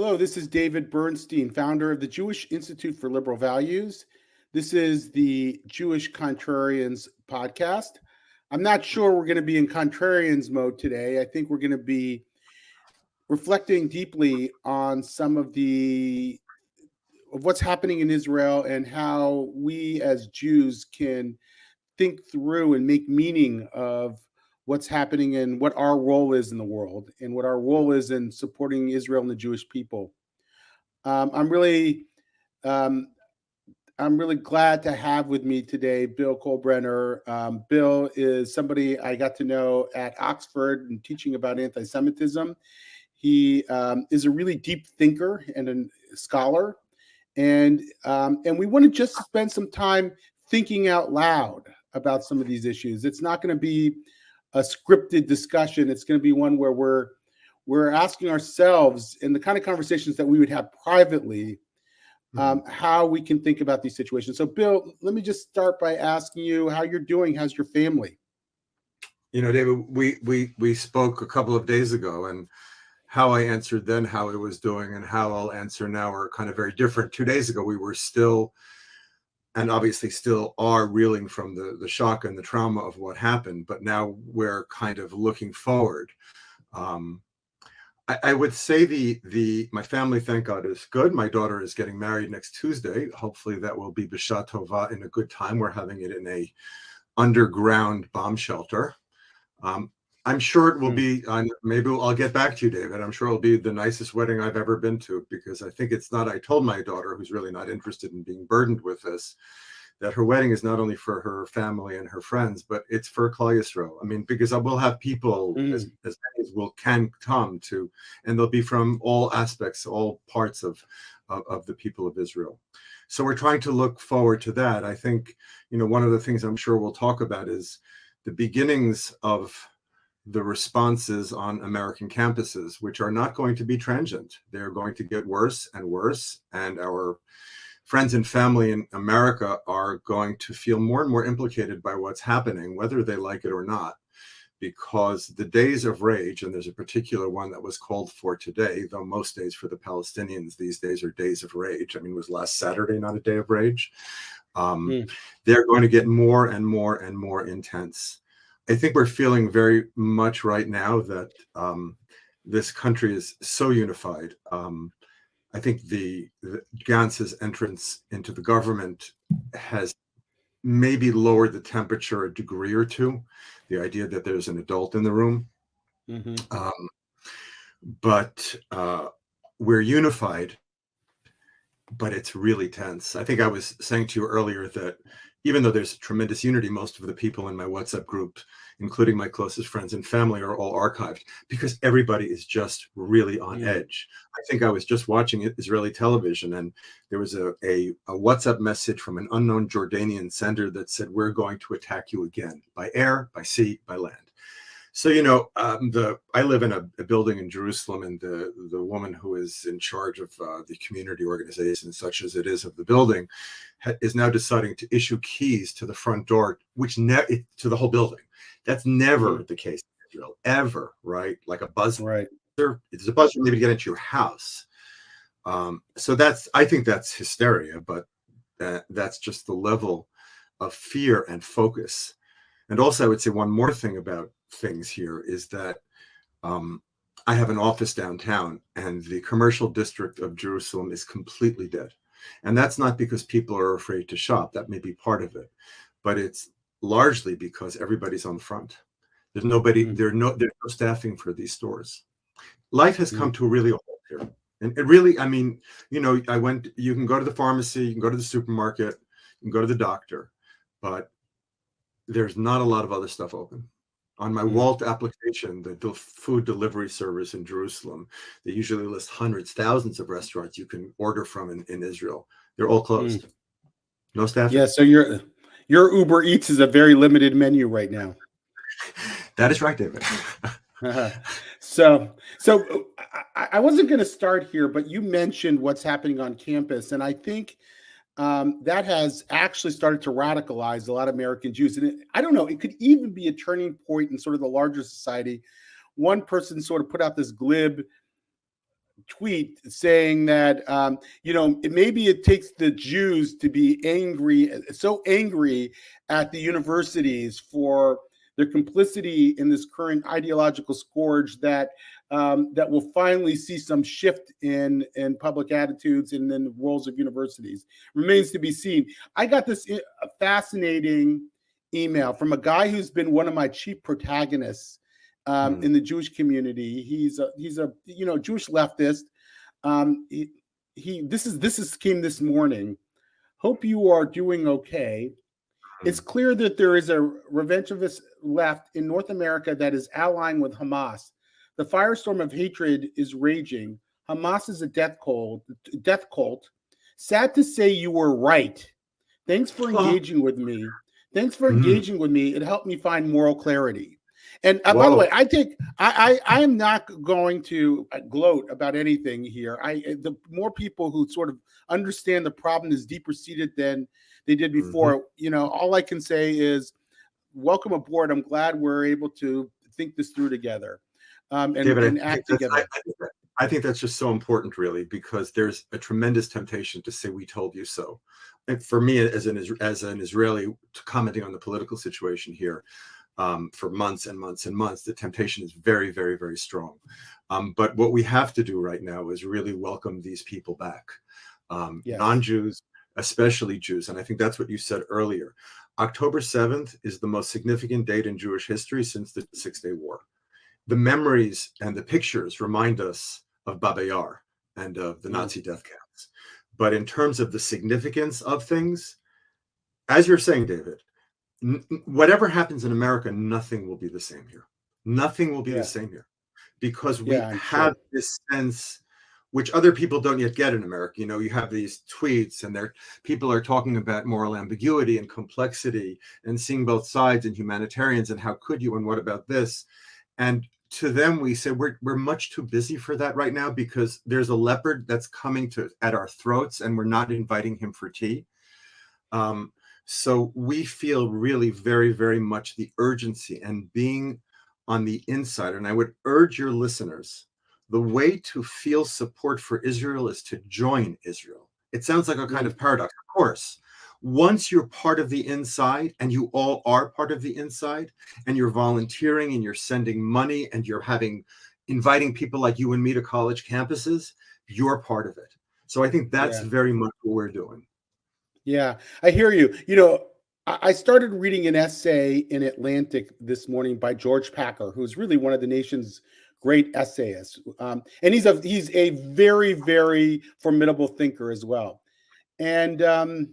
Hello, this is David Bernstein, founder of the Jewish Institute for Liberal Values. This is the Jewish Contrarians podcast. I'm not sure we're going to be in contrarians mode today. I think we're going to be reflecting deeply on some of what's happening in Israel and how we as Jews can think through and make meaning of what's happening and what our role is in the world and what our role is in supporting Israel and the Jewish people. I'm really glad to have with me today Bill Kolbrener. Bill is somebody I got to know at Oxford and teaching about anti-Semitism. He is a really deep thinker and a scholar, and we want to just spend some time thinking out loud about some of these issues. It's not going to be a scripted discussion. It's going to be one where we're asking ourselves in the kind of conversations that we would have privately, how we can think about these situations. So, Bill, let me just start by asking you how you're doing. How's your family? You know, David, we spoke a couple of days ago, and how I answered then how I was doing and how I'll answer now are kind of very different. 2 days ago, we were still, and obviously still are, reeling from the shock and the trauma of what happened, but now we're kind of looking forward. I would say my family, thank God, is good. My daughter is getting married next Tuesday. Hopefully that will be B'Shah Tova in a good time. We're having it in a underground bomb shelter. I'm sure it will be, maybe I'll get back to you, David. I'm sure it'll be the nicest wedding I've ever been to, because I think it's not, I told my daughter, who's really not interested in being burdened with this, that her wedding is not only for her family and her friends, but it's for Klal Yisrael. I mean, because I will have people as many as can come to, and they'll be from all aspects, all parts of the people of Israel. So we're trying to look forward to that. I think, one of the things I'm sure we'll talk about is the beginnings of the responses on American campuses, which are not going to be transient. They're going to get worse and worse, and our friends and family in America are going to feel more and more implicated by what's happening, whether they like it or not, because the days of rage, and there's a particular one that was called for today, though most days for the Palestinians these days are days of rage. I mean, it was last Saturday not a day of rage? They're going to get more and more and more intense. I think we're feeling very much right now that this country is so unified. I think the Gantz's entrance into the government has maybe lowered the temperature a degree or two. The idea that there's an adult in the room, but we're unified, but it's really tense. I think I was saying to you earlier that even though there's tremendous unity, most of the people in my WhatsApp group, including my closest friends and family, are all archived because everybody is just really on edge. I think I was just watching Israeli television, and there was a WhatsApp message from an unknown Jordanian sender that said, "We're going to attack you again, by air, by sea, by land." So, I live in a building in Jerusalem, and the woman who is in charge of the community organization, such as it is, of the building, is now deciding to issue keys to the front door, to the whole building. That's never the case in Israel, ever, right? Like a buzzer. Right. It's a buzzer maybe to get into your house. So I think that's hysteria, but that's just the level of fear and focus. And also, I would say one more thing about things here is that I have an office downtown, and the commercial district of Jerusalem is completely dead. And that's not because people are afraid to shop. That may be part of it, but it's largely because everybody's on the front. There's nobody, there's no staffing for these stores. Life has come to a really halt here. And it really, I mean, you can go to the pharmacy, you can go to the supermarket, you can go to the doctor, but there's not a lot of other stuff open. On my Walt application, the food delivery service in Jerusalem, they usually list hundreds, thousands of restaurants you can order from in Israel. They're all closed. No staffing. Yeah, so your Uber Eats is a very limited menu right now. That is right, David. So I wasn't going to start here, but you mentioned what's happening on campus, and I think that has actually started to radicalize a lot of American Jews. And I don't know, it could even be a turning point in sort of the larger society. One person sort of put out this glib tweet saying that maybe it takes the Jews to be angry, so angry at the universities for their complicity in this current ideological scourge that that we'll finally see some shift in public attitudes and in the roles of universities. Remains to be seen. I got this fascinating email from a guy who's been one of my chief protagonists in the Jewish community. He's a Jewish leftist. This came this morning. Hope you are doing okay. It's clear that there is a revanchist left in North America that is allying with Hamas. The firestorm of hatred is raging. Hamas is a death cult. Sad to say you were right. Thanks for engaging with me. It helped me find moral clarity. And by the way, I am not going to gloat about anything here. The more people who sort of understand the problem is deeper seated than they did before, all I can say is welcome aboard. I'm glad we're able to think this through together and act together. I think that's just so important, really, because there's a tremendous temptation to say we told you so. And for me, as an Israeli, commenting on the political situation here for months and months and months, the temptation is very, very, very strong. But what we have to do right now is really welcome these people back, non-Jews, especially Jews. And I think that's what you said earlier. October 7th is the most significant date in Jewish history since the Six-Day War. The memories and the pictures remind us of Baba Yar and of the Nazi death camps. But in terms of the significance of things, as you're saying, David, whatever happens in America, nothing will be the same here. Nothing will be the same here, because we have this sense, which other people don't yet get in America. You have these tweets and people are talking about moral ambiguity and complexity and seeing both sides and humanitarians and how could you and what about this? And to them, we say we're much too busy for that right now, because there's a leopard that's coming at our throats and we're not inviting him for tea. So we feel really very, very much the urgency and being on the inside. And I would urge your listeners, the way to feel support for Israel is to join Israel. It sounds like a kind of paradox, of course. Once you're part of the inside, and you all are part of the inside, and you're volunteering and you're sending money and you're inviting people like you and me to college campuses, you're part of it. So I think that's very much what we're doing. Yeah, I hear you. I started reading an essay in Atlantic this morning by George Packer, who's really one of the nation's great essayists. And he's a very, very formidable thinker as well. And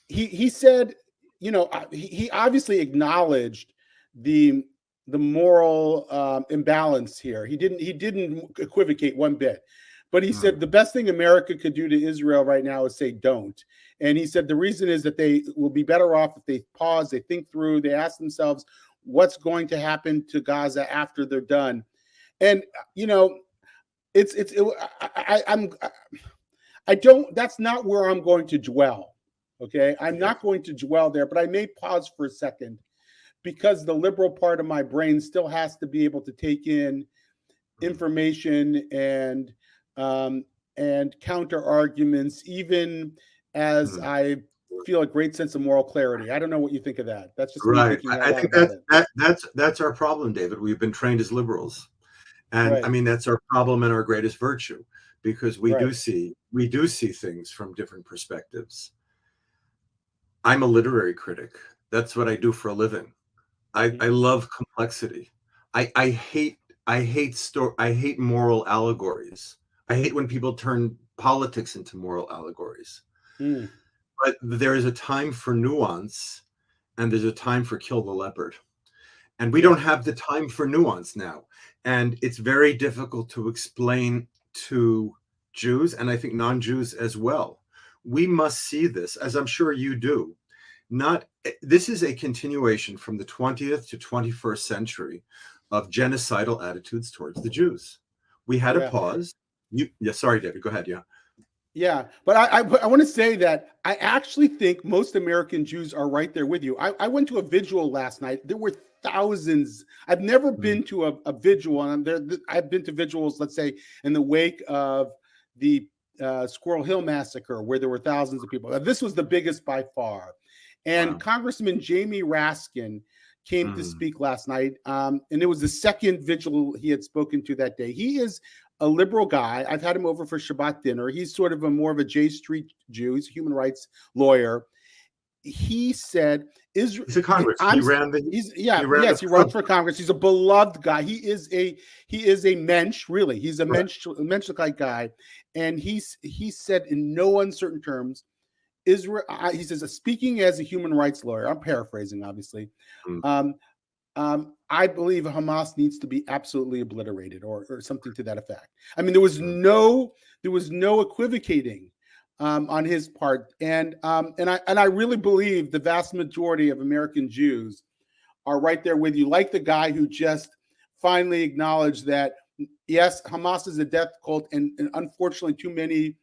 he said, he obviously acknowledged the moral imbalance here. He didn't equivocate one bit. But he said the best thing America could do to Israel right now is say don't. And he said the reason is that they will be better off if they pause, they think through, they ask themselves what's going to happen to Gaza after they're done. And that's not where I'm going to dwell. Okay, I'm not going to dwell there, but I may pause for a second, because the liberal part of my brain still has to be able to take in information and counter arguments, even as I feel a great sense of moral clarity. I don't know what you think of that. That's just right. I think that's our problem, David. We've been trained as liberals, and I mean that's our problem and our greatest virtue, because we do see things from different perspectives. I'm a literary critic. That's what I do for a living. I love complexity. I hate moral allegories. I hate when people turn politics into moral allegories. But there is a time for nuance, and there's a time for kill the leopard. And we don't have the time for nuance now. And it's very difficult to explain to Jews, and I think non-Jews as well. We must see this, as I'm sure you do. This is a continuation from the 20th to 21st century of genocidal attitudes towards the Jews. We had a pause. Sorry, David, go ahead. Yeah, but I want to say that I actually think most American Jews are right there with you. I went to a vigil last night. There were thousands. I've never been to a vigil, and I've been to vigils, let's say, in the wake of the Squirrel Hill massacre, where there were thousands of people. This was the biggest by far. And Wow. Congressman Jamie Raskin came to speak last night, and it was the second vigil he had spoken to that day. He is a liberal guy. I've had him over for Shabbat dinner. He's sort of more of a J Street Jew. He's a human rights lawyer. He said, "Israel." He's a congressman. He ran He runs for Congress. He's a beloved guy. He is a mensch, really. He's a mensch-like guy, and he said in no uncertain terms, Israel. He says, speaking as a human rights lawyer, I'm paraphrasing, obviously. I believe Hamas needs to be absolutely obliterated, or something to that effect. I mean, there was no equivocating on his part, and I really believe the vast majority of American Jews are right there with you, like the guy who just finally acknowledged that yes, Hamas is a death cult, and unfortunately, too many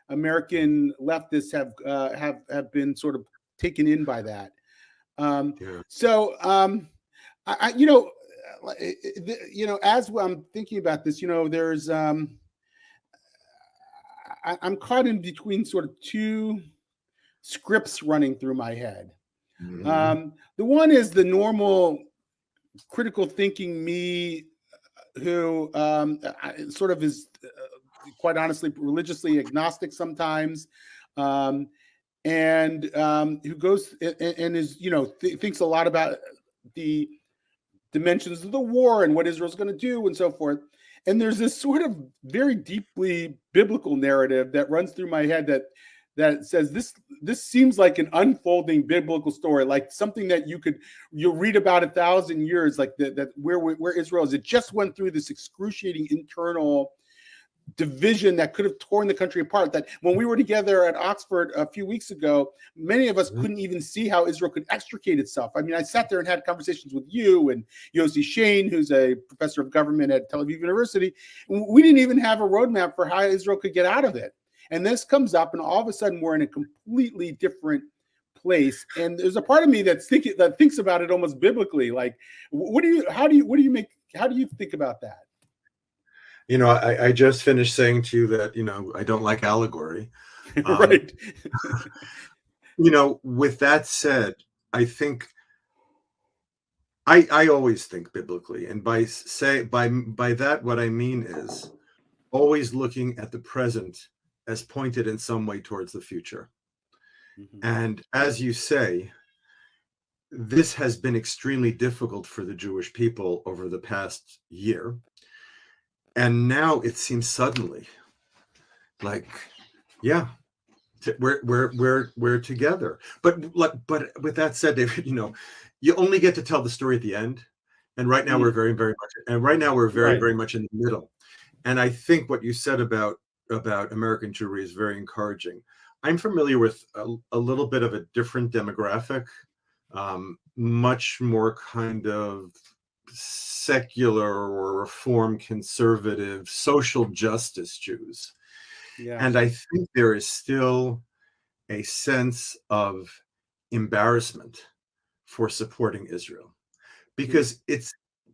American leftists have been sort of taken in by that. So as I'm thinking about this, there's I'm caught in between sort of two scripts running through my head. The one is the normal critical thinking me, who sort of is quite honestly religiously agnostic sometimes, and who goes and is thinks a lot about the dimensions of the war and what Israel's going to do and so forth. And there's this sort of very deeply biblical narrative that runs through my head that says this seems like an unfolding biblical story, like something that you'll read about 1,000 years, like that where Israel is. It just went through this excruciating internal division that could have torn the country apart. That when we were together at Oxford a few weeks ago, many of us couldn't even see how Israel could extricate itself. I mean, I sat there and had conversations with you and Yossi Shane, who's a professor of government at Tel Aviv University. We didn't even have a roadmap for how Israel could get out of it. And this comes up, and all of a sudden we're in a completely different place. And there's a part of me that thinks about it almost biblically. Like, how do you think about that? I just finished saying to you that, I don't like allegory. Right. With that said, I think I always think biblically. And by that, what I mean is always looking at the present as pointed in some way towards the future. And as you say, this has been extremely difficult for the Jewish people over the past year. And now it seems suddenly like, yeah, we're together. But with that said, David, you only get to tell the story at the end. And right now we're very, very much, very much in the middle. And I think what you said about American Jewry is very encouraging. I'm familiar with a little bit of a different demographic, much more kind of secular or reform conservative social justice Jews. Yeah. And I think there is still a sense of embarrassment for supporting Israel, because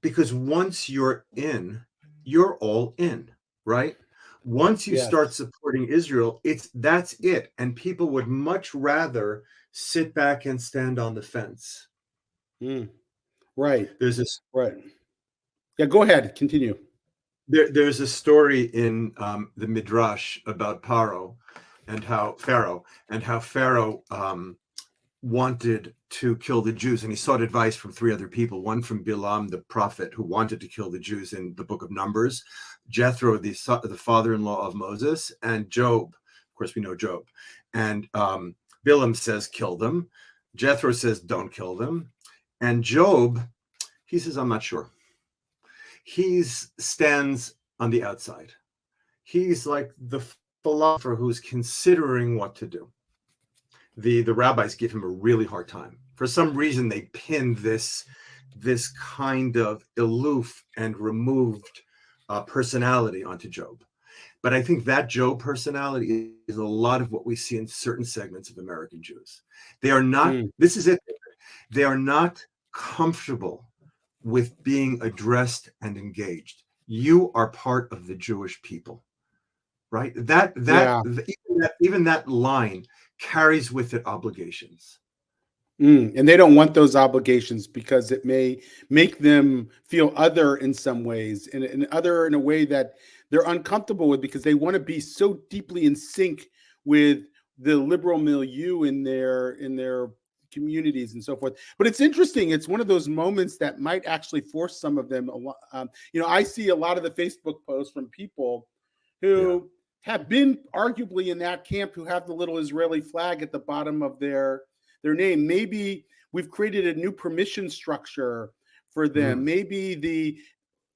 because once you're in, you're all in, right? Once you start supporting Israel, that's it. And people would much rather sit back and stand on the fence. Right. There's this. Right. Yeah, go ahead. Continue. There's a story in the Midrash about Pharaoh and how Pharaoh wanted to kill the Jews, and he sought advice from three other people. One from Bilam, the prophet, who wanted to kill the Jews in the book of Numbers, Jethro, the father-in-law of Moses, and Job. Of course, we know Job. And Bilam says, kill them. Jethro says, don't kill them. And Job, he says, I'm not sure. He stands on the outside. He's like the philosopher who's considering what to do. The rabbis give him a really hard time. For some reason, they pinned this kind of aloof and removed personality onto Job. But I think that Job personality is a lot of what we see in certain segments of American Jews. They are not, this is it, they are not comfortable with being addressed and engaged. You are part of the Jewish people, right? Yeah. Even that line carries with it obligations. And they don't want those obligations because it may make them feel other in some ways, and other in a way that they're uncomfortable with, because they want to be so deeply in sync with the liberal milieu in their communities and so forth. But it's interesting. It's one of those moments that might actually force some of them. I see a lot of the Facebook posts from people who have been arguably in that camp, who have the little Israeli flag at the bottom of their name. Maybe we've created a new permission structure for them. Maybe the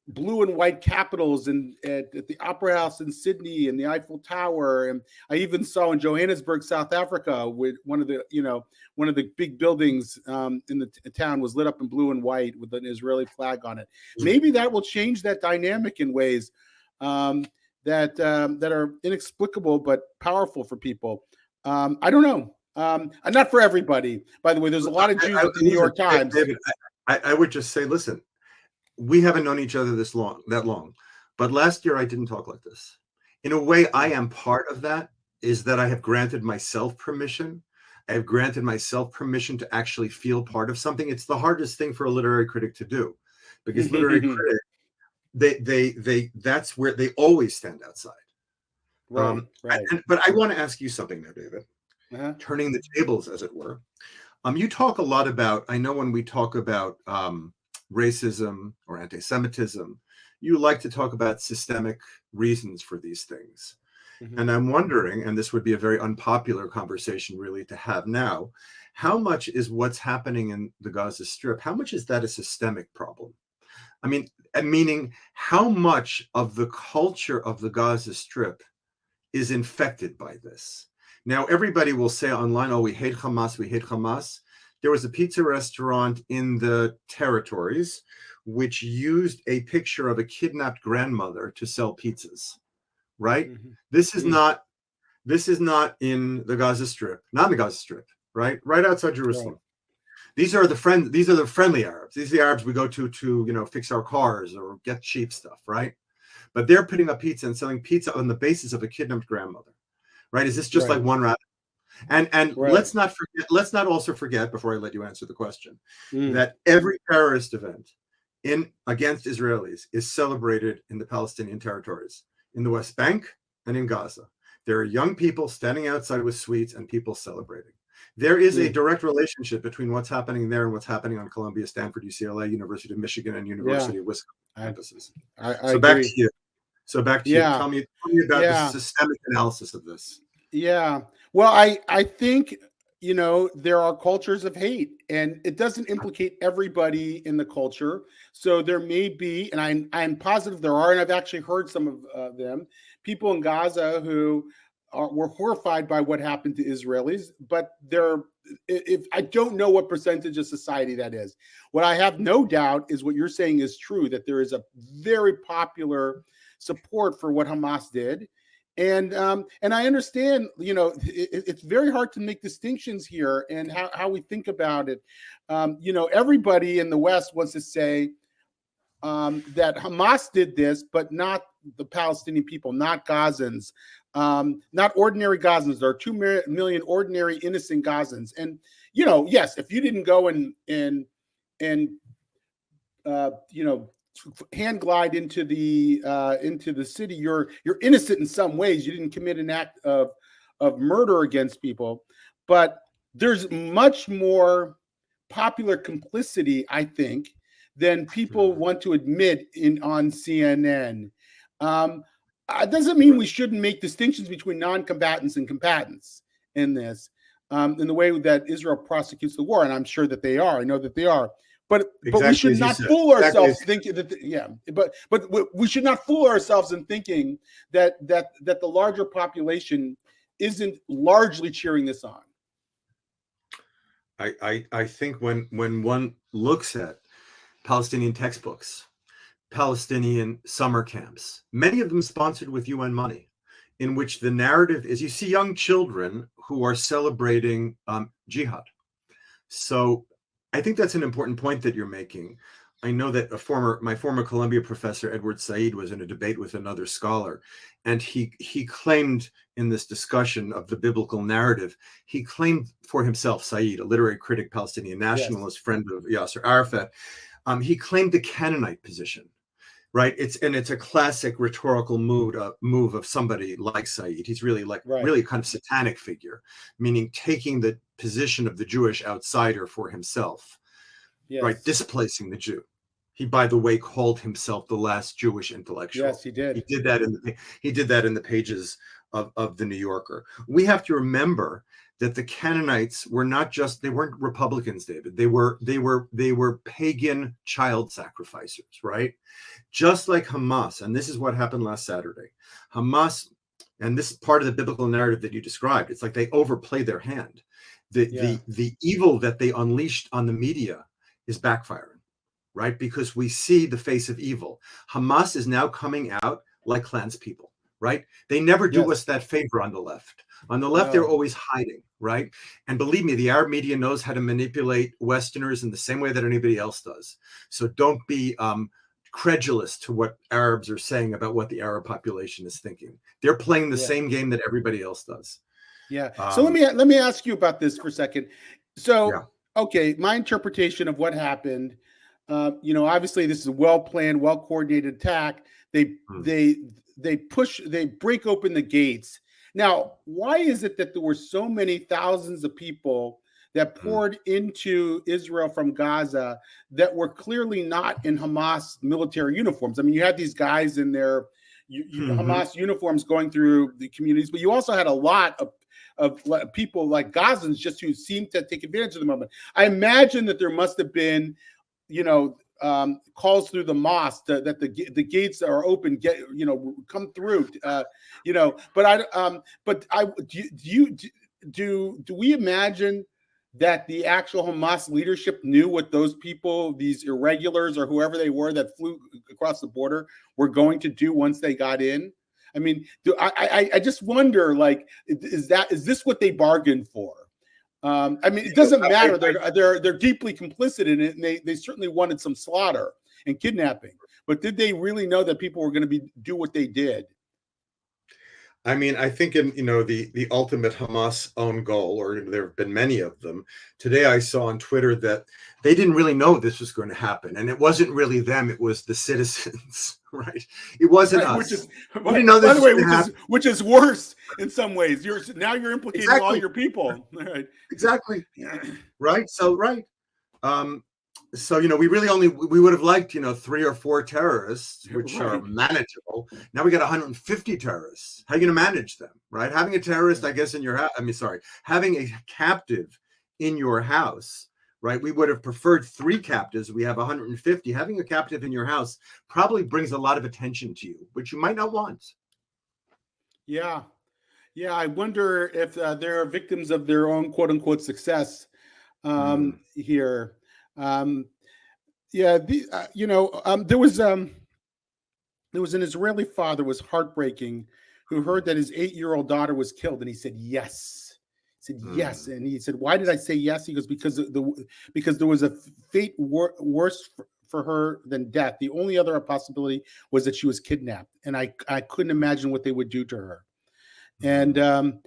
blue and white capitals at the Opera House in Sydney and the Eiffel Tower. And I even saw in Johannesburg, South Africa, with one of the big buildings in the town was lit up in blue and white with an Israeli flag on it. Maybe that will change that dynamic in ways that are inexplicable but powerful for people. I don't know. And not for everybody, by the way. There's a lot of Jews at the New York Times. David, I would just say, listen, we haven't known each other that long, but last year I didn't talk like this. In a way, I am part of that, is that I have granted myself permission. I have granted myself permission to actually feel part of something. It's the hardest thing for a literary critic to do, because literary critics, that's where they always stand outside. Right. But I want to ask you something now, David. Turning the tables, as it were. You talk a lot about, I know when we talk about racism or anti-Semitism, you like to talk about systemic reasons for these things. And I'm wondering, and this would be a very unpopular conversation really to have now, how much is what's happening in the Gaza Strip, how much is that a systemic problem? I mean, meaning how much of the culture of the Gaza Strip is infected by this? Now, everybody will say online, oh, we hate Hamas, we hate Hamas. There was a pizza restaurant in the territories which used a picture of a kidnapped grandmother to sell pizzas, right? This is not in the Gaza Strip, not in the Gaza Strip, right? Right outside Jerusalem. These are the friendly Arabs. These are the Arabs we go to fix our cars or get cheap stuff, right? But they're putting up pizza and selling pizza on the basis of a kidnapped grandmother. Right? Is this just like one rabbit? And let's not also forget, before I let you answer the question, that every terrorist event against Israelis is celebrated in the Palestinian territories, in the West Bank and in Gaza. There are young people standing outside with sweets and people celebrating. There is a direct relationship between what's happening there and what's happening on Columbia, Stanford, UCLA, University of Michigan, and University of Wisconsin campuses. So back to you. Tell me about the systemic analysis of this. Yeah. Well, I think, there are cultures of hate, and it doesn't implicate everybody in the culture. So there may be, and I'm positive there are, and I've actually heard some of them, people in Gaza who were horrified by what happened to Israelis, but if I don't know what percentage of society that is. What I have no doubt is what you're saying is true, that there is a very popular support for what Hamas did. And I understand, it's very hard to make distinctions here and how we think about it. Everybody in the West wants to say that Hamas did this, but not the Palestinian people, not Gazans, not ordinary Gazans. There are 2 million ordinary innocent Gazans. And, yes, if you didn't go and hand glide into the city, you're innocent in some ways. You didn't commit an act of murder against people, but there's much more popular complicity, I think, than people want to admit on CNN. It doesn't mean we shouldn't make distinctions between non-combatants and combatants in this, in the way that Israel prosecutes the war, and I'm sure that they are. I know that they are. But we should not fool ourselves thinking that but we should not fool ourselves in thinking that the larger population isn't largely cheering this on. I think when one looks at Palestinian textbooks, Palestinian summer camps, many of them sponsored with UN money, in which the narrative is you see young children who are celebrating jihad. So I think that's an important point that you're making. I know that my former Columbia professor, Edward Said, was in a debate with another scholar, and he claimed in this discussion of the biblical narrative, he claimed for himself, Said, a literary critic, Palestinian nationalist, friend of Yasser Arafat, he claimed the Canaanite position. Right. It's a classic rhetorical move of somebody like Said. He's really really kind of satanic figure, meaning taking the position of the Jewish outsider for himself, right? Displacing the Jew. He, by the way, called himself the last Jewish intellectual. Yes, he did. He did that in the pages of the New Yorker. We have to remember that the Canaanites were they weren't Republicans, David. They were pagan child sacrificers, right? Just like Hamas, and this is what happened last Saturday. Hamas, and this is part of the biblical narrative that you described. It's like they overplay their hand. The evil that they unleashed on the media is backfiring, right? Because we see the face of evil. Hamas is now coming out like Klanspeople, right? They never do us that favor on the left. On the left, they're always hiding, right? And believe me, the Arab media knows how to manipulate Westerners in the same way that anybody else does. So don't be credulous to what Arabs are saying about what the Arab population is thinking. They're playing the same game that everybody else does. So let me ask you about this for a second. So, okay, my interpretation of what happened, obviously this is a well-planned, well-coordinated attack. They break open the gates. Now, why is it that there were so many thousands of people that poured into Israel from Gaza that were clearly not in Hamas military uniforms? I mean, you had these guys in their Hamas uniforms going through the communities, but you also had a lot of people like Gazans just who seemed to take advantage of the moment. I imagine that there must have been, calls through the mosque that the gates are open, come through, do we imagine that the actual Hamas leadership knew what those people, these irregulars or whoever they were that flew across the border, were going to do once they got in? I mean, I just wonder, like, is this what they bargained for? I mean, it doesn't matter. They're deeply complicit in it, and they certainly wanted some slaughter and kidnapping. But did they really know that people were going to do what they did? I mean, I think in the ultimate Hamas own goal, or there have been many of them. Today, I saw on Twitter that they didn't really know this was going to happen, and it wasn't really them; it was the citizens, right? It wasn't us. By the way, which is worse in some ways. You're implicating all your people, right? Exactly, right. So we would have liked 3 or 4 terrorists, which are manageable. Now we got 150 terrorists. How are you going to manage them, right? Having a terrorist, I guess, in your house. Having a captive in your house, right? We would have preferred 3 captives. We have 150. Having a captive in your house probably brings a lot of attention to you, which you might not want. Yeah. I wonder if they're victims of their own "quote unquote" success here. There was an Israeli father, was heartbreaking, who heard that his 8-year-old daughter was killed, and he said yes. Yes, and he said, "Why did I say yes?" He goes, because there was a fate worse for her than death. The only other possibility was that she was kidnapped, and I couldn't imagine what they would do to her. And that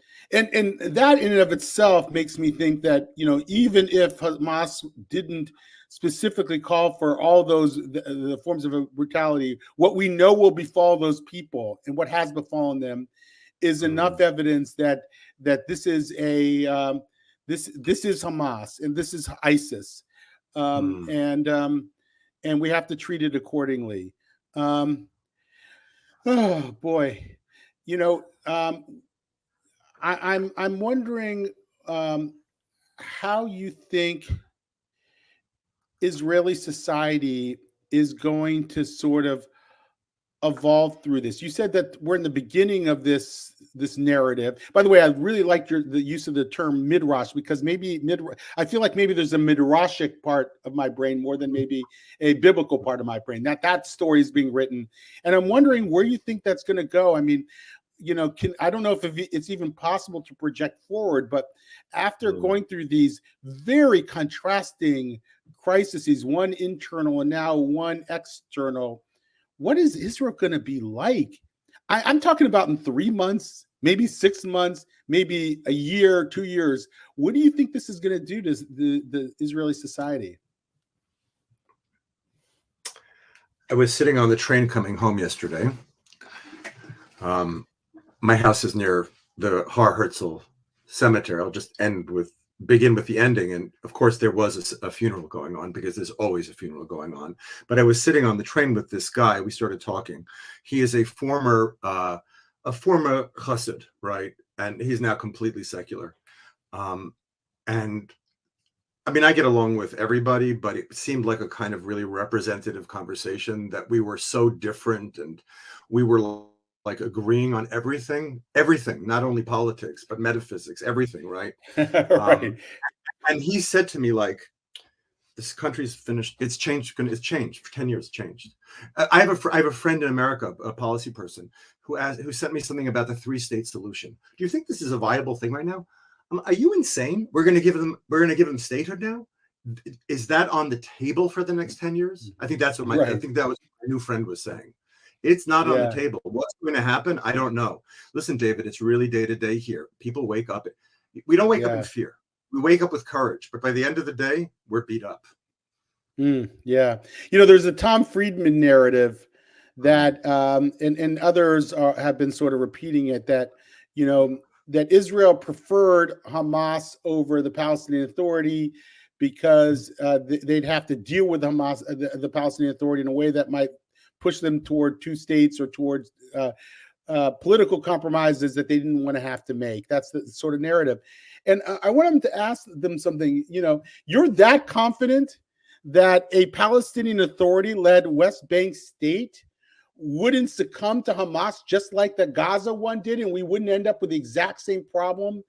in and of itself makes me think that, even if Hamas didn't specifically call for all those the forms of brutality, what we know will befall those people and what has befallen them is enough evidence that this is this is Hamas and this is ISIS, and we have to treat it accordingly. Oh boy, I'm wondering how you think Israeli society is going to sort of evolve through this. You said that we're in the beginning of this narrative. By the way, I really liked the use of the term midrash, because I feel like maybe there's a midrashic part of my brain more than maybe a biblical part of my brain. That story is being written, and I'm wondering where you think that's going to go. I mean, I don't know if it's even possible to project forward, but after going through these very contrasting crises, one internal and now one external, what is Israel going to be like? I'm talking about in 3 months, maybe 6 months, maybe a year, 2 years. What do you think this is going to do to the Israeli society? I was sitting on the train coming home yesterday. My house is near the Har Herzl cemetery. I'll just begin with the ending. And of course, there was a funeral going on, because there's always a funeral going on. But I was sitting on the train with this guy. We started talking. He is a former chassid, right? And he's now completely secular. And I mean, I get along with everybody, but it seemed like a kind of really representative conversation, that we were so different, and we were like agreeing on everything, not only politics, but metaphysics, everything, right? Right. And he said to me, like, this country's finished. It's changed. It's changed for 10 years. Changed. I have a friend in America, a policy person, who sent me something about the 3-state solution. Do you think this is a viable thing right now? Are you insane? We're going to give them statehood now. Is that on the table for the next 10 years? I think that's what I think that was what my new friend was saying. It's not on the table. What's going to happen? I don't know. Listen, David, it's really day to day here. People wake up. We don't wake up in fear. We wake up with courage. But by the end of the day, we're beat up. Yeah. There's a Tom Friedman narrative that, and others have been sort of repeating it, that, that Israel preferred Hamas over the Palestinian Authority because they'd have to deal with Hamas, the Palestinian Authority, in a way that might push them toward 2 states or towards political compromises that they didn't want to have to make. That's the sort of narrative. And I want them to ask them something. You're that confident that a Palestinian Authority-led West Bank state wouldn't succumb to Hamas just like the Gaza one did, and we wouldn't end up with the exact same problem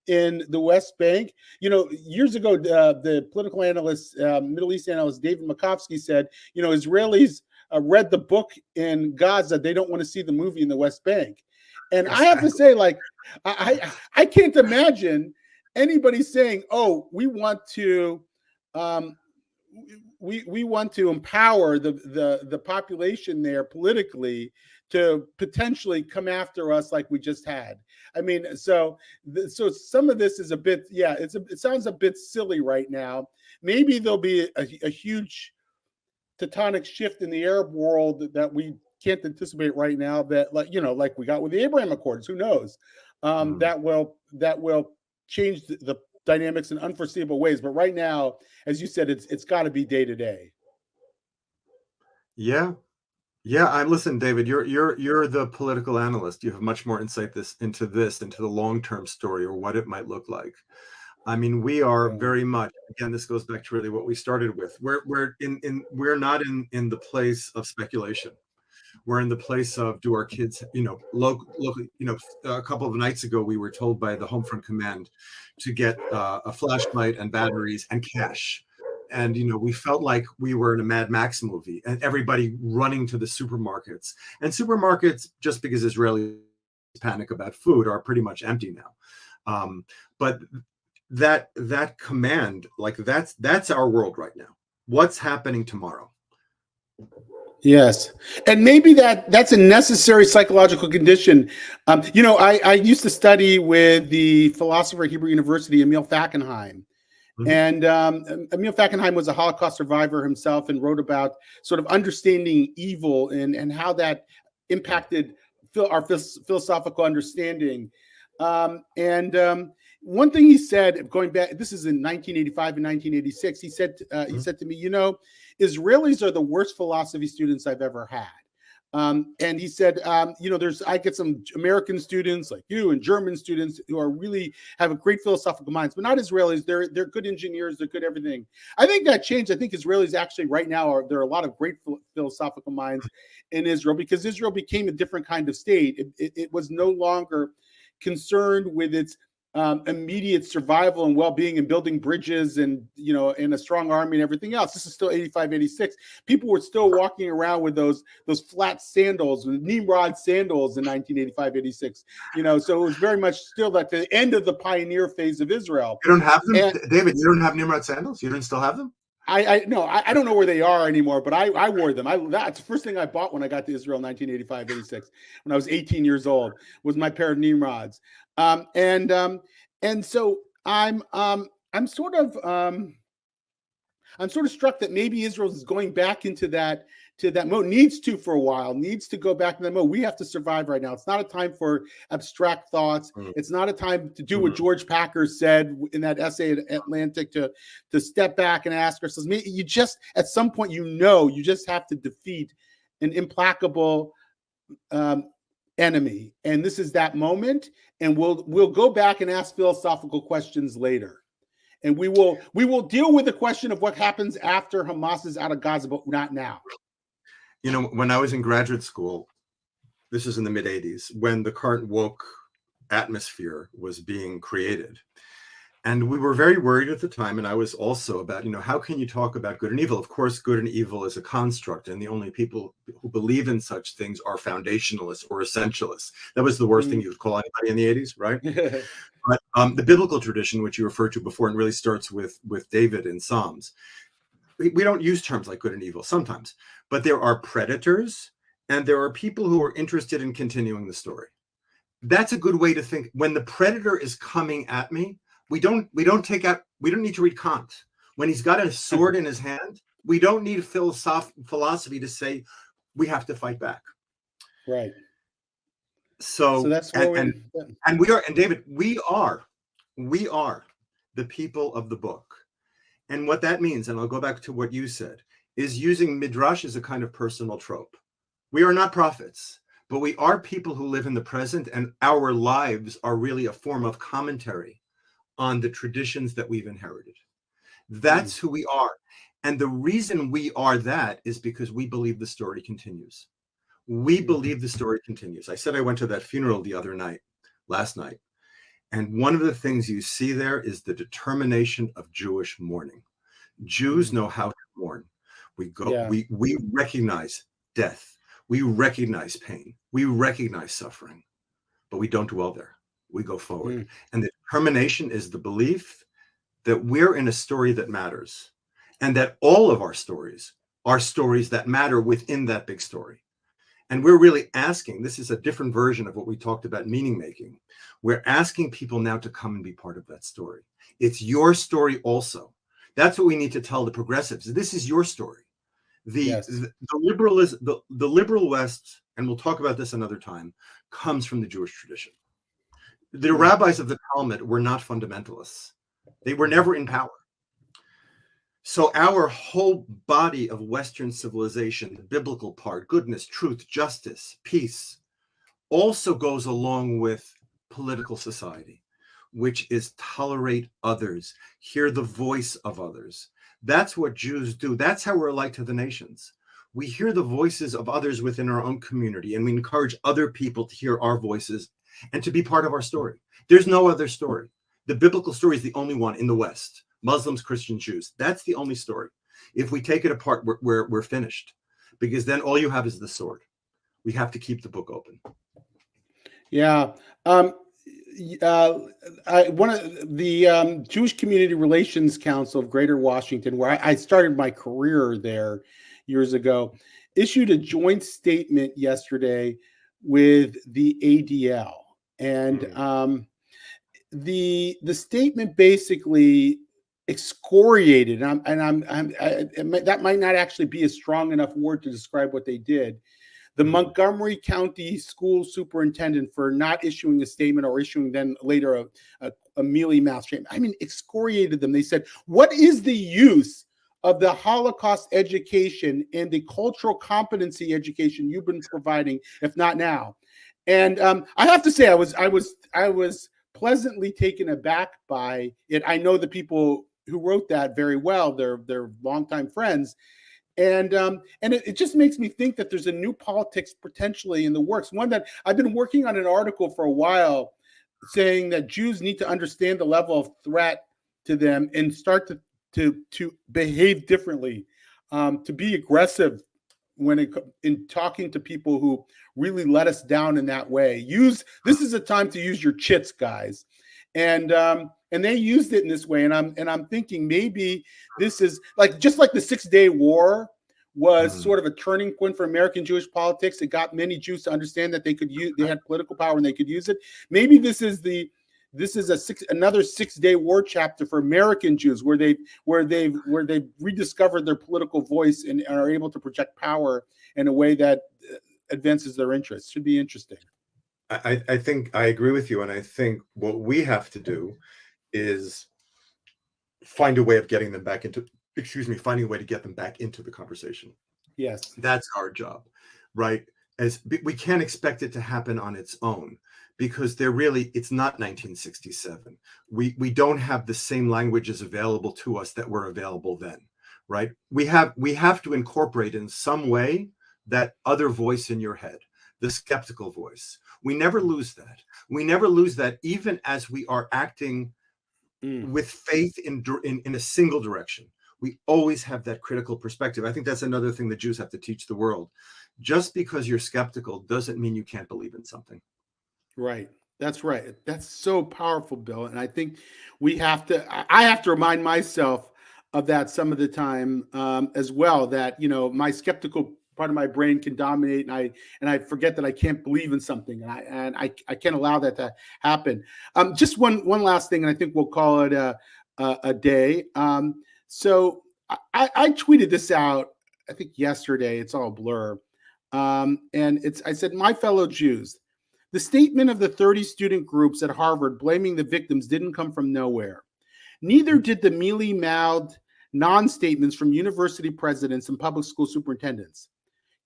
in the West Bank? Years ago, the political analyst, Middle East analyst David Makovsky said, Israelis read the book in Gaza. They don't want to see the movie in the West Bank. And I have to say, like, I can't imagine anybody saying, "Oh, we want to we want to empower the population there politically to potentially come after us like we just had." I mean, so some of this is a bit, it sounds a bit silly right now. Maybe there'll be a huge tectonic shift in the Arab world that we can't anticipate right now, that, like we got with the Abraham Accords. Who knows? That will change the dynamics in unforeseeable ways. But right now, as you said, it's got to be day to day. Yeah. Listen, David, you're the political analyst. You have much more insight into the long-term story, or what it might look like. I mean, we are very much, again, this goes back to really what we started with. We're not in the place of speculation. We're in the place of, do our kids, local, a couple of nights ago, we were told by the Homefront Command to get a flashlight and batteries and cash. And, we felt like we were in a Mad Max movie, and everybody running to the supermarkets. And supermarkets, just because Israelis panic about food, are pretty much empty now. But that command, like, that's our world right now. What's happening tomorrow? Yes. And maybe that's a necessary psychological condition. I used to study with the philosopher at Hebrew University, Emil Fackenheim. And Emil Fackenheim was a Holocaust survivor himself, and wrote about sort of understanding evil and how that impacted our philosophical understanding. One thing he said, going back, this is in 1985 and 1986, he said to me, Israelis are the worst philosophy students I've ever had. And he said, I get some American students like you and German students who are really have a great philosophical minds, but not Israelis. They're good engineers. They're good everything. I think that changed. I think Israelis actually right now there are a lot of great philosophical minds in Israel, because Israel became a different kind of state. It was no longer concerned with its immediate survival and well-being and building bridges and, and a strong army and everything else. This is still 85, 86. People were still walking around with those flat sandals, Nimrod sandals in 1985, 86. So it was very much still at the end of the pioneer phase of Israel. You don't have them, And David? You don't have Nimrod sandals? You don't still have them? I don't know where they are anymore, but I wore them. That's the first thing I bought when I got to Israel in 1985, 86, when I was 18 years old, was my pair of Nimrods. And so I'm sort of struck that maybe Israel is going back into that mode, needs to for a while, needs to go back in that mode. We have to survive right now. It's not a time for abstract thoughts. It's not a time to do what George Packer said in that essay at Atlantic, to step back and ask ourselves, you just, at some point, you just have to defeat an implacable enemy. And this is that moment. And we'll go back and ask philosophical questions later. And we will deal with the question of what happens after Hamas is out of Gaza, but not now. When I was in graduate school, this is in the mid 80s, when the current woke atmosphere was being created. And we were very worried at the time. And I was also about, how can you talk about good and evil? Of course, good and evil is a construct. And the only people who believe in such things are foundationalists or essentialists. That was the worst thing you could call anybody in the 80s, right? But the biblical tradition, which you referred to before, and really starts with David in Psalms, we don't use terms like good and evil sometimes, but there are predators and there are people who are interested in continuing the story. That's a good way to think. When the predator is coming at me, we don't need to read Kant. When he's got a sword in his hand, we don't need philosophy to say we have to fight back. Right. So that's what and we are, and David, we are the people of the book. And what that means, and I'll go back to what you said, is using midrash as a kind of personal trope. We are not prophets, but we are people who live in the present, and our lives are really a form of commentary on the traditions that we've inherited. That's who we are. And the reason we are that is because we believe the story continues. We believe the story continues. I said I went to that funeral last night. And one of the things you see there is the determination of Jewish mourning. Jews know how to mourn. We recognize death. We recognize pain. We recognize suffering, but we don't dwell there. We go forward. And the determination is the belief that we're in a story that matters, and that all of our stories are stories that matter within that big story. And we're really asking, this is a different version of what we talked about meaning making. We're asking people now to come and be part of that story. It's your story also. That's what we need to tell the progressives. This is your story. The liberal West, and we'll talk about this another time, comes from the Jewish tradition. The rabbis of the Talmud were not fundamentalists. They were never in power. So our whole body of Western civilization, the biblical part, goodness, truth, justice, peace, also goes along with political society, which is tolerate others, hear the voice of others. That's what Jews do. That's how we're like to the nations. We hear the voices of others within our own community, and we encourage other people to hear our voices and to be part of our story. There's no other story. The biblical story is the only one in the West. Muslims, Christians, Jews. That's the only story. If we take it apart, we're finished, because then all you have is the sword. We have to keep the book open. Yeah. One of the Jewish Community Relations Council of Greater Washington, where I started my career there years ago, issued a joint statement yesterday with the ADL, and the statement basically excoriated, that might not actually be a strong enough word to describe what they did, the Montgomery County school superintendent for not issuing a statement, or issuing then later a mealy mouth statement. I mean, excoriated them. They said, what is the use of the Holocaust education and the cultural competency education you've been providing, if not now? And I have to say, I was pleasantly taken aback by it. I know the people who wrote that very well. They're longtime friends. And it just makes me think that there's a new politics potentially in the works. One that I've been working on an article for a while saying that Jews need to understand the level of threat to them and start to behave differently, to be aggressive when in talking to people who really let us down in that way. This is a time to use your chits, guys, and they used it in this way. And I'm thinking maybe this is like just like the 6-Day War was sort of a turning point for American Jewish politics. It got many Jews to understand that they had political power and they could use it. Maybe this is another 6-Day War chapter for American Jews, where they've rediscovered their political voice and are able to project power in a way that advances their interests. Should be interesting. I think I agree with you, and I think what we have to do is find a way of getting them back into. Finding a way to get them back into the conversation. Yes, that's our job, right? As we can't expect it to happen on its own, because it's not 1967. We don't have the same languages available to us that were available then, right? We have to incorporate in some way that other voice in your head, the skeptical voice. We never lose that. We never lose that, even as we are acting with faith in a single direction. We always have that critical perspective. I think that's another thing that Jews have to teach the world. Just because you're skeptical doesn't mean you can't believe in something. Right. That's right. That's so powerful, Bill. And I think I have to remind myself of that some of the time as well, that, my skeptical part of my brain can dominate, and I forget that I can't believe in something, and I can't allow that to happen. Just one last thing, and I think we'll call it a day. So I tweeted this out, I think yesterday. It's all a blur. And I said, my fellow Jews, the statement of the 30 student groups at Harvard blaming the victims didn't come from nowhere. Neither did the mealy-mouthed non-statements from university presidents and public school superintendents.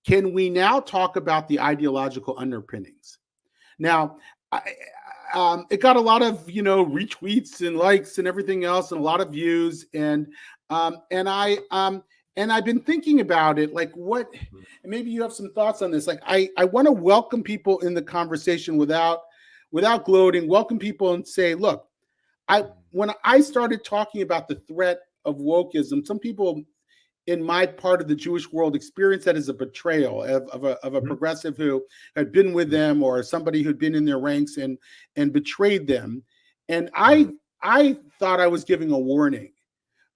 Can we now talk about the ideological underpinnings? Now, it got a lot of retweets and likes and everything else, and a lot of views, and I've been thinking about it, like what, and maybe you have some thoughts on this. Like I want to welcome people in the conversation without gloating. Welcome people and say, look, when I started talking about the threat of wokeism, some people in my part of the Jewish world experienced that as a betrayal of a progressive who had been with them, or somebody who'd been in their ranks and betrayed them. And I thought I was giving a warning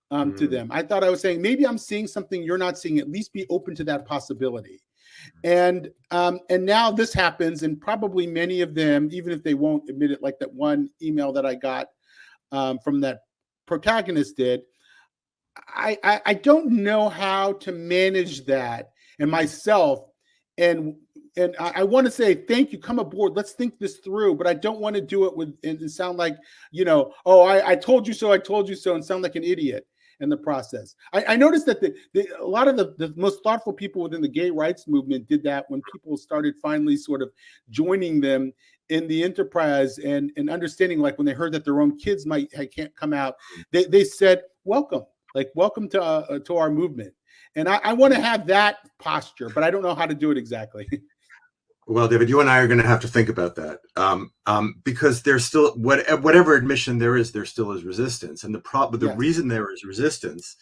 to them. I thought I was saying, maybe I'm seeing something you're not seeing. At least be open to that possibility. And now this happens, and probably many of them, even if they won't admit it, like that one email that I got from that protagonist did. I don't know how to manage that and myself, and I want to say thank you. Come aboard. Let's think this through. But I don't want to do it and sound like I told you so. I told you so, and sound like an idiot in the process. I noticed that a lot of the most thoughtful people within the gay rights movement did that when people started finally sort of joining them in the enterprise and understanding, like when they heard that their own kids can't come out, they said, welcome. Like, welcome to our movement. And I want to have that posture, but I don't know how to do it exactly. Well, David, you and I are going to have to think about that, because there's still, whatever admission there still is resistance. And the reason there is resistance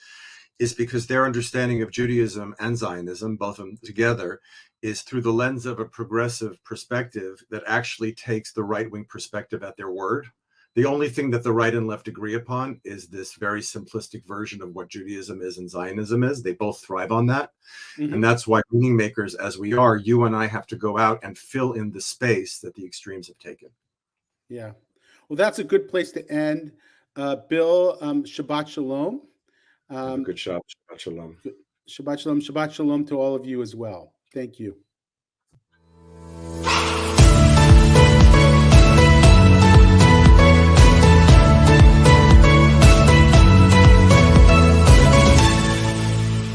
is because their understanding of Judaism and Zionism, both of them together, is through the lens of a progressive perspective that actually takes the right-wing perspective at their word. The only thing that the right and left agree upon is this very simplistic version of what Judaism is and Zionism is. They both thrive on that. Mm-hmm. And that's why meaning makers, as we are, you and I have to go out and fill in the space that the extremes have taken. Yeah. Well, that's a good place to end. Bill, Shabbat Shalom. Have a good Shabbat Shalom. Shabbat Shalom. Shabbat Shalom to all of you as well. Thank you.